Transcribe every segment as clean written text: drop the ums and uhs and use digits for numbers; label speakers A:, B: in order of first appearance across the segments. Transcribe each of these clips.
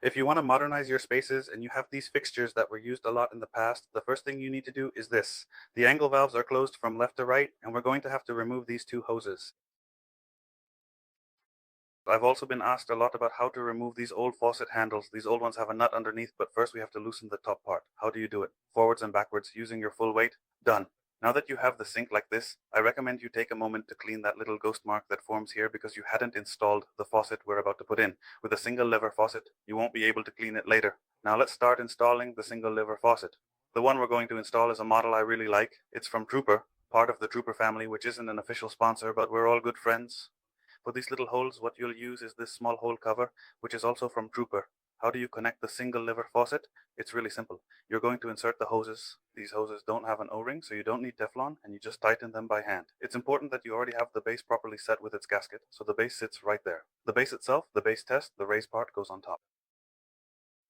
A: If you want to modernize your spaces and you have these fixtures that were used a lot in the past, the first thing you need to do is this. The angle valves are closed from left to right, and we're going to have to remove these two hoses. I've also been asked a lot about how to remove these old faucet handles. These old ones have a nut underneath, but first we have to loosen the top part. How do you do it? Forwards and backwards, using your full weight. Done. Now that you have the sink like this, I recommend you take a moment to clean that little ghost mark that forms here because you hadn't installed the faucet we're about to put in. With a single lever faucet, you won't be able to clean it later. Now let's start installing the single lever faucet. The one we're going to install is a model I really like. It's from Trooper, part of the Trooper family, which isn't an official sponsor, but we're all good friends. For these little holes, what you'll use is this small hole cover, which is also from Trooper. How do you connect the single lever faucet? It's really simple. You're going to insert the hoses. These hoses don't have an O-ring, so you don't need Teflon, and you just tighten them by hand. It's important that you already have the base properly set with its gasket, so the base sits right there. The base itself, the base test, the raised part goes on top.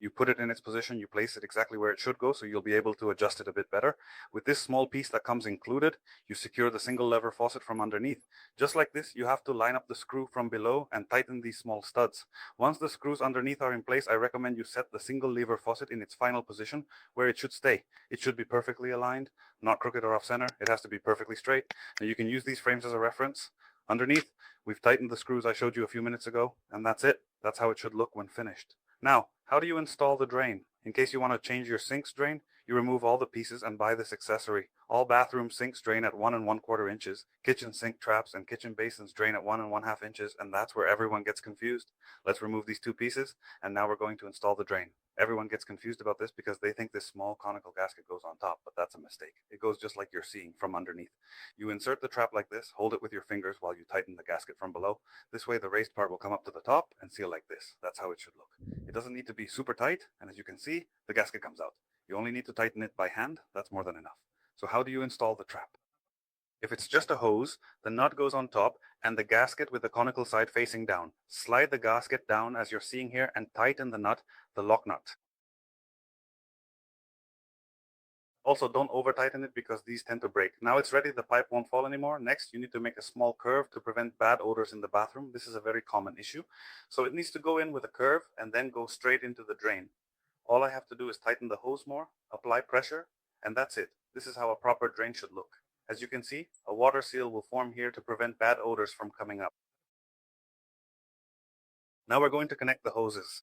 A: You put it in its position, you place it exactly where it should go, so you'll be able to adjust it a bit better. With this small piece that comes included, you secure the single lever faucet from underneath. Just like this, you have to line up the screw from below and tighten these small studs. Once the screws underneath are in place, I recommend you set the single lever faucet in its final position where it should stay. It should be perfectly aligned, not crooked or off center. It has to be perfectly straight. Now you can use these frames as a reference. Underneath, we've tightened the screws I showed you a few minutes ago, and that's it. That's how it should look when finished. Now, how do you install the drain? In case you want to change your sink's drain, you remove all the pieces and buy this accessory. All bathroom sinks drain at 1 1/4 inches, kitchen sink traps and kitchen basins drain at 1 1/2 inches, and that's where everyone gets confused. Let's remove these two pieces, and now we're going to install the drain. Everyone gets confused about this because they think this small conical gasket goes on top, but that's a mistake. It goes just like you're seeing from underneath. You insert the trap like this, hold it with your fingers while you tighten the gasket from below. This way the raised part will come up to the top and seal like this. That's how it should look. It doesn't need to be super tight, and as you can see, the gasket comes out. You only need to tighten it by hand, that's more than enough. So how do you install the trap? If it's just a hose, the nut goes on top and the gasket with the conical side facing down. Slide the gasket down as you're seeing here and tighten the nut, the lock nut. Also, don't over tighten it because these tend to break. Now it's ready, the pipe won't fall anymore. Next, you need to make a small curve to prevent bad odors in the bathroom. This is a very common issue. So it needs to go in with a curve and then go straight into the drain. All I have to do is tighten the hose more, apply pressure, and that's it. This is how a proper drain should look. As you can see, a water seal will form here to prevent bad odors from coming up. Now we're going to connect the hoses.